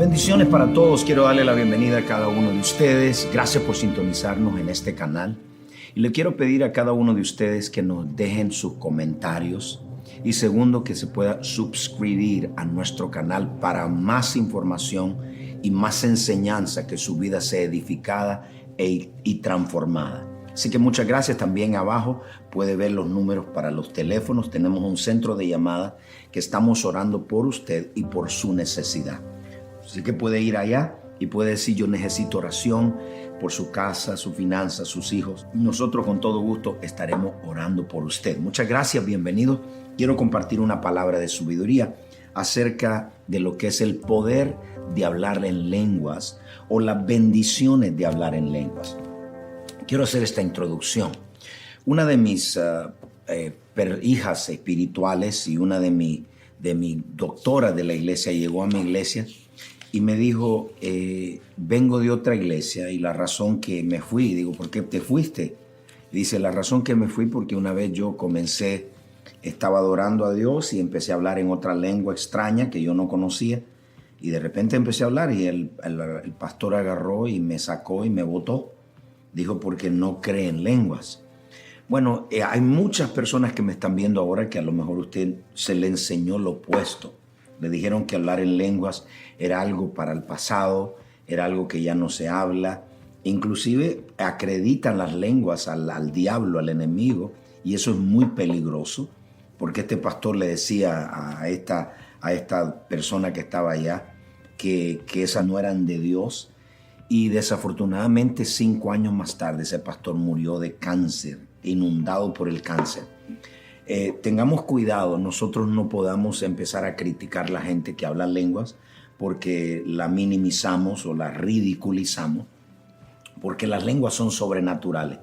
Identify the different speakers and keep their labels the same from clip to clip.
Speaker 1: Bendiciones para todos. Quiero darle la bienvenida a cada uno de ustedes. Gracias por sintonizarnos en este canal. Y le quiero pedir a cada uno de ustedes que nos dejen sus comentarios. Y segundo, que se pueda suscribir a nuestro canal para más información y más enseñanza, que su vida sea edificada y transformada. Así que muchas gracias. También abajo puede ver los números para los teléfonos. Tenemos un centro de llamada que estamos orando por usted y por su necesidad. Así que puede ir allá y puede decir: yo necesito oración por su casa, sus finanzas, sus hijos. Nosotros con todo gusto estaremos orando por usted. Muchas gracias, bienvenido. Quiero compartir una palabra de sabiduría acerca de lo que es el poder de hablar en lenguas o las bendiciones de hablar en lenguas. Quiero hacer esta introducción. Una de mis hijas espirituales y una de mi doctora de la iglesia llegó a mi iglesia y me dijo: vengo de otra iglesia y la razón que me fui. Digo: ¿por qué te fuiste? Y dice: la razón que me fui porque una vez yo estaba adorando a Dios y empecé a hablar en otra lengua extraña que yo no conocía. Y de repente empecé a hablar y el pastor agarró y me sacó y me botó. Dijo: porque no cree en lenguas. Bueno, hay muchas personas que me están viendo ahora que a lo mejor usted se le enseñó lo opuesto. Le dijeron que hablar en lenguas era algo para el pasado, era algo que ya no se habla. Inclusive acreditan las lenguas al diablo, al enemigo, y eso es muy peligroso, porque este pastor le decía a esta persona que estaba allá que esas no eran de Dios. Y desafortunadamente 5 años más tarde ese pastor murió de cáncer, inundado por el cáncer. Tengamos cuidado, nosotros no podamos empezar a criticar a la gente que habla lenguas porque la minimizamos o la ridiculizamos, porque las lenguas son sobrenaturales.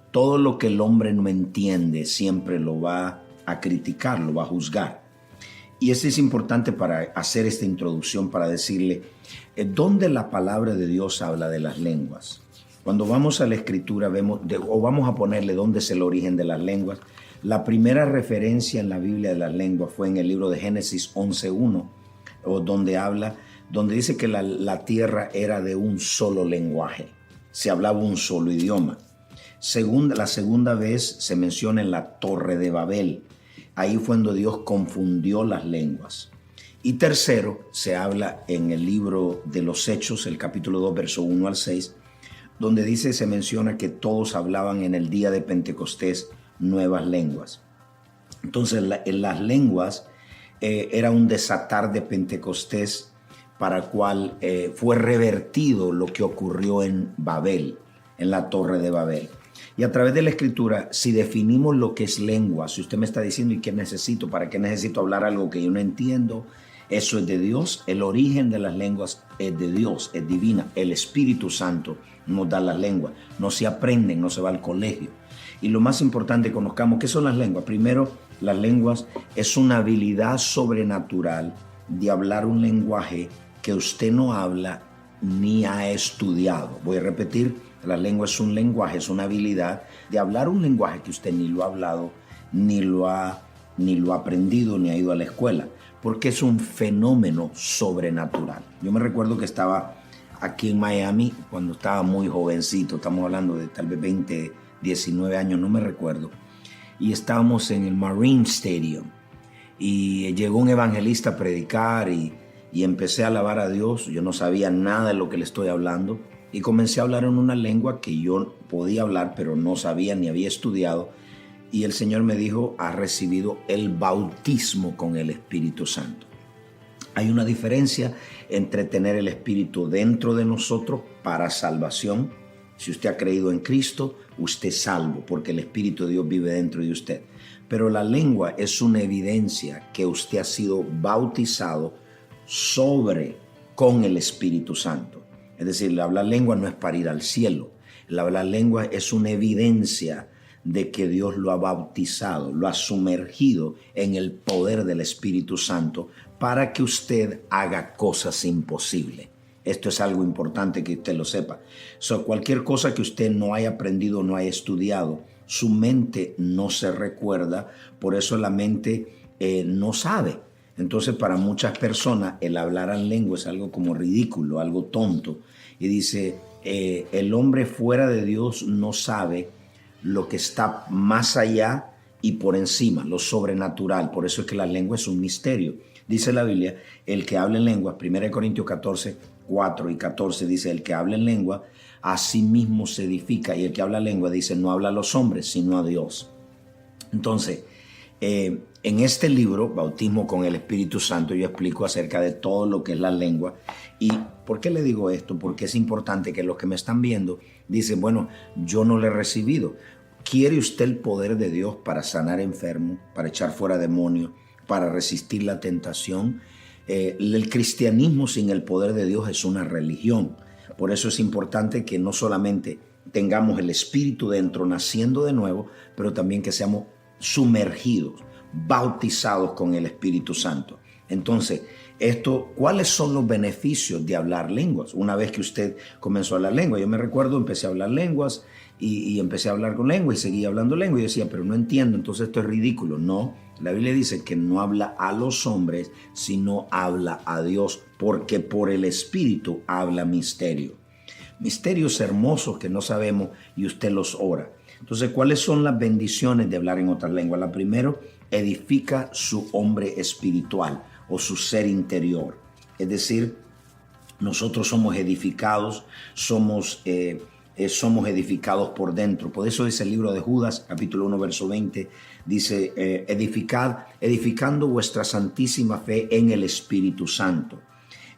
Speaker 1: Todo lo que el hombre no entiende siempre lo va a criticar, lo va a juzgar. Y esto es importante para hacer esta introducción, para decirle dónde la palabra de Dios habla de las lenguas. Cuando vamos a la escritura vamos a ponerle dónde es el origen de las lenguas. La primera referencia en la Biblia de las lenguas fue en el libro de Génesis 11:1, donde dice que la tierra era de un solo lenguaje, se hablaba un solo idioma. La segunda vez se menciona en la Torre de Babel. Ahí fue donde Dios confundió las lenguas. Y tercero, se habla en el libro de los Hechos, el capítulo 2, verso 1 al 6, donde se menciona que todos hablaban en el día de Pentecostés nuevas lenguas. Entonces, en las lenguas era un desatar de Pentecostés para cual fue revertido lo que ocurrió en Babel, en la Torre de Babel. Y a través de la escritura, si definimos lo que es lengua, si usted me está diciendo: ¿y qué necesito? ¿Para qué necesito hablar algo que yo no entiendo? Eso es de Dios. El origen de las lenguas es de Dios, es divina. El Espíritu Santo nos da las lenguas. No se aprenden, no se va al colegio. Y lo más importante, conozcamos qué son las lenguas. Primero, las lenguas es una habilidad sobrenatural de hablar un lenguaje que usted no habla ni ha estudiado. Voy a repetir: la lengua es un lenguaje, es una habilidad de hablar un lenguaje que usted ni lo ha hablado, ni lo ha aprendido, ni ha ido a la escuela, porque es un fenómeno sobrenatural. Yo me recuerdo que estaba aquí en Miami cuando estaba muy jovencito, estamos hablando de tal vez 20, 19 años, no me recuerdo, y estábamos en el Marine Stadium y llegó un evangelista a predicar y empecé a alabar a Dios. Yo no sabía nada de lo que le estoy hablando y comencé a hablar en una lengua que yo podía hablar, pero no sabía ni había estudiado. Y el Señor me dijo: ha recibido el bautismo con el Espíritu Santo. Hay una diferencia entre tener el Espíritu dentro de nosotros para salvación. Si usted ha creído en Cristo, usted es salvo porque el Espíritu de Dios vive dentro de usted. Pero la lengua es una evidencia que usted ha sido bautizado con el Espíritu Santo. Es decir, el hablar lengua no es para ir al cielo. El hablar lengua es una evidencia de que Dios lo ha bautizado, lo ha sumergido en el poder del Espíritu Santo para que usted haga cosas imposibles. Esto es algo importante que usted lo sepa. Cualquier cosa que usted no haya aprendido, no haya estudiado, su mente no se recuerda, por eso la mente no sabe. Entonces, para muchas personas, el hablar en lengua es algo como ridículo, algo tonto. Y dice, el hombre fuera de Dios no sabe lo que está más allá y por encima, lo sobrenatural. Por eso es que la lengua es un misterio. Dice la Biblia, el que habla en lengua, 1 Corintios 14, 4 y 14, dice, el que habla en lengua, a sí mismo se edifica. Y el que habla lengua, dice, no habla a los hombres, sino a Dios. Entonces, en este libro, Bautismo con el Espíritu Santo, yo explico acerca de todo lo que es la lengua. ¿Y por qué le digo esto? Porque es importante que los que me están viendo dicen, bueno, yo no le he recibido. ¿Quiere usted el poder de Dios para sanar enfermos, para echar fuera demonios, para resistir la tentación? El cristianismo sin el poder de Dios es una religión. Por eso es importante que no solamente tengamos el Espíritu dentro, naciendo de nuevo, pero también que seamos sumergidos, bautizados con el Espíritu Santo. Entonces, ¿cuáles son los beneficios de hablar lenguas? Una vez que usted comenzó a hablar lengua, yo me recuerdo, empecé a hablar lenguas y empecé a hablar con lengua y seguía hablando lengua y decía, pero no entiendo, entonces esto es ridículo. No, la Biblia dice que no habla a los hombres, sino habla a Dios, porque por el Espíritu habla misterio. Misterios hermosos que no sabemos y usted los ora. Entonces, ¿cuáles son las bendiciones de hablar en otras lenguas? La primera, edifica su hombre espiritual o su ser interior. Es decir, nosotros somos edificados, somos edificados por dentro. Por eso dice el libro de Judas, capítulo 1, verso 20, dice, edificando vuestra santísima fe en el Espíritu Santo.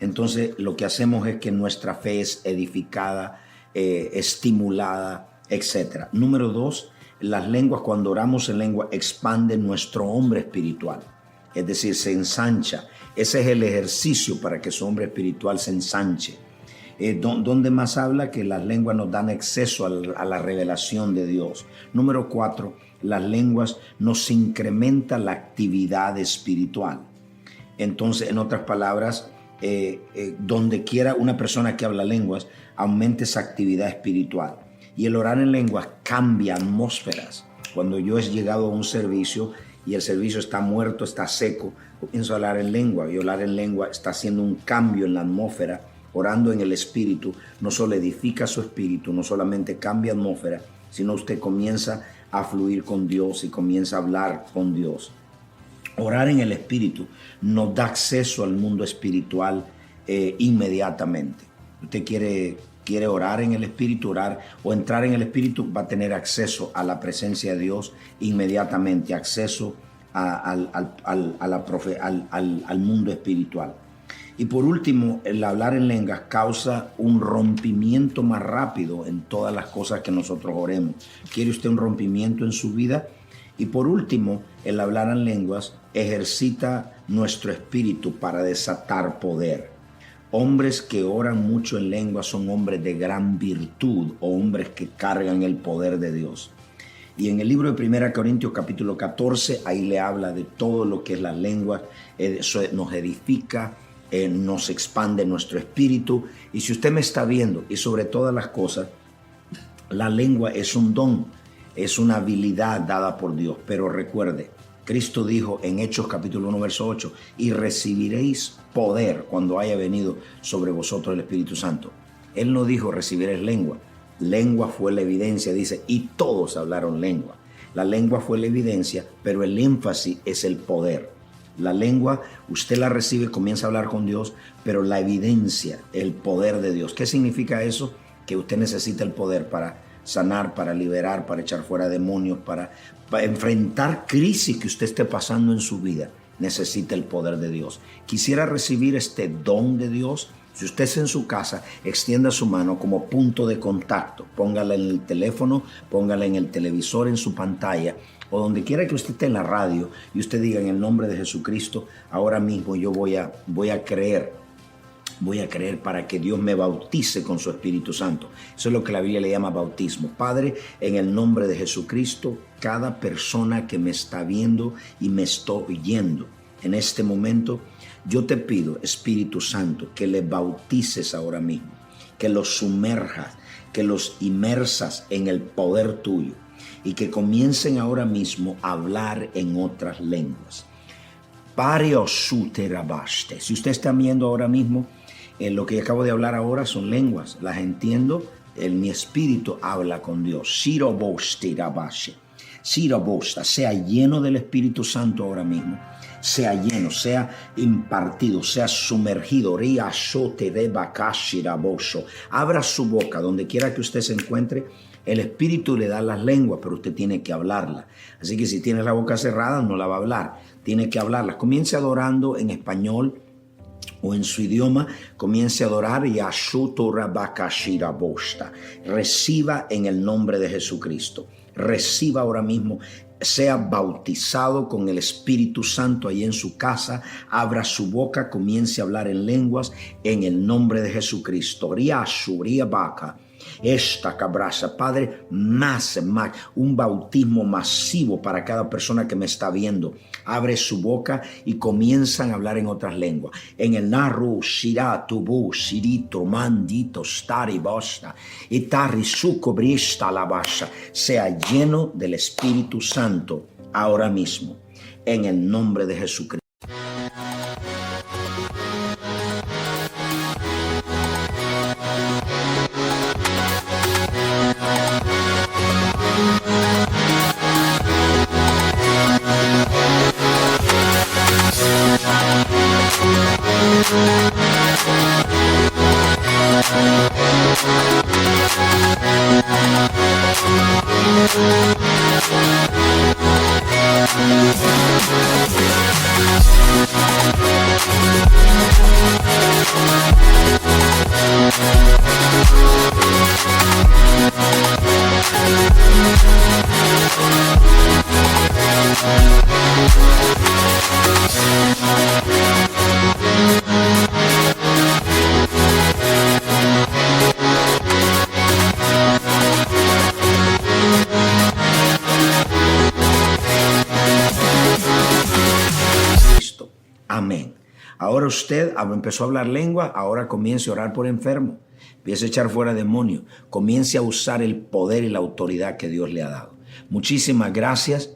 Speaker 1: Entonces, lo que hacemos es que nuestra fe es edificada, estimulada, etc. Número 2, las lenguas, cuando oramos en lengua, expanden nuestro hombre espiritual. Es decir, se ensancha. Ese es el ejercicio para que su hombre espiritual se ensanche. Donde más habla que las lenguas nos dan acceso a la revelación de Dios. Número 4, las lenguas nos incrementan la actividad espiritual. Entonces, en otras palabras, donde quiera una persona que habla lenguas, aumenta esa actividad espiritual. Y el orar en lenguas cambia atmósferas. Cuando yo he llegado a un servicio y el servicio está muerto, está seco, comienzo a hablar en lengua. Y hablar en lengua está haciendo un cambio en la atmósfera. Orando en el Espíritu no solo edifica su espíritu, no solamente cambia atmósfera, sino usted comienza a fluir con Dios y comienza a hablar con Dios. Orar en el Espíritu nos da acceso al mundo espiritual inmediatamente. Usted quiere orar en el Espíritu, orar o entrar en el Espíritu, va a tener acceso a la presencia de Dios inmediatamente, acceso al mundo espiritual. Y por último, el hablar en lenguas causa un rompimiento más rápido en todas las cosas que nosotros oremos. ¿Quiere usted un rompimiento en su vida? Y por último, el hablar en lenguas ejercita nuestro espíritu para desatar poder. Hombres que oran mucho en lenguas son hombres de gran virtud o hombres que cargan el poder de Dios. Y en el libro de 1 Corintios capítulo 14, ahí le habla de todo lo que es la lengua, nos edifica, nos expande nuestro espíritu. Y si usted me está viendo, y sobre todas las cosas, la lengua es un don, es una habilidad dada por Dios. Pero recuerde, Cristo dijo en Hechos capítulo 1, verso 8, y recibiréis poder cuando haya venido sobre vosotros el Espíritu Santo. Él no dijo recibiréis lengua. Lengua fue la evidencia, dice, y todos hablaron lengua. La lengua fue la evidencia, pero el énfasis es el poder. La lengua, usted la recibe, comienza a hablar con Dios, pero la evidencia, el poder de Dios. ¿Qué significa eso? Que usted necesita el poder para sanar, para liberar, para echar fuera demonios, para enfrentar crisis que usted esté pasando en su vida. Necesita el poder de Dios. Quisiera recibir este don de Dios. Si usted es en su casa, extienda su mano como punto de contacto. Póngala en el teléfono, póngala en el televisor, en su pantalla, o donde quiera que usted esté en la radio y usted diga en el nombre de Jesucristo, ahora mismo yo voy a creer para que Dios me bautice con su Espíritu Santo. Eso es lo que la Biblia le llama bautismo. Padre, en el nombre de Jesucristo, cada persona que me está viendo y me está oyendo en este momento, yo te pido, Espíritu Santo, que le bautices ahora mismo, que los sumerjas, que los inmersas en el poder tuyo y que comiencen ahora mismo a hablar en otras lenguas. Si usted está viendo ahora mismo, lo que acabo de hablar ahora son lenguas. Las entiendo. Mi espíritu habla con Dios. Sea lleno del Espíritu Santo ahora mismo. Sea lleno, sea impartido, sea sumergido. Abra su boca donde quiera que usted se encuentre. El Espíritu le da las lenguas, pero usted tiene que hablarla. Así que si tiene la boca cerrada, no la va a hablar. Tiene que hablarla. Comience adorando en español o en su idioma. Comience a adorar. Reciba en el nombre de Jesucristo. Reciba ahora mismo. Sea bautizado con el Espíritu Santo ahí en su casa. Abra su boca. Comience a hablar en lenguas en el nombre de Jesucristo. Esta cabraza, Padre, más, un bautismo masivo para cada persona que me está viendo. Abre su boca y comienzan a hablar en otras lenguas. En el naru, shira, tubu, shirito, mandito, stari, bosta, itari, suco, brista, la basha. Sea lleno del Espíritu Santo ahora mismo. En el nombre de Jesucristo. Amén. Ahora usted empezó a hablar lengua, ahora comience a orar por enfermo. Empiece a echar fuera demonios. Comience a usar el poder y la autoridad que Dios le ha dado. Muchísimas gracias.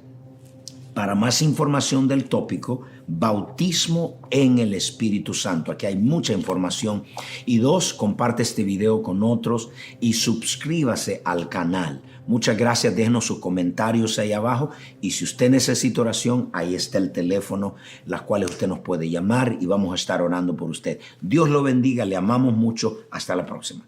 Speaker 1: Para más información del tópico, bautismo en el Espíritu Santo. Aquí hay mucha información. Y 2, comparte este video con otros y suscríbase al canal. Muchas gracias. Déjenos sus comentarios ahí abajo. Y si usted necesita oración, ahí está el teléfono, las cuales usted nos puede llamar y vamos a estar orando por usted. Dios lo bendiga. Le amamos mucho. Hasta la próxima.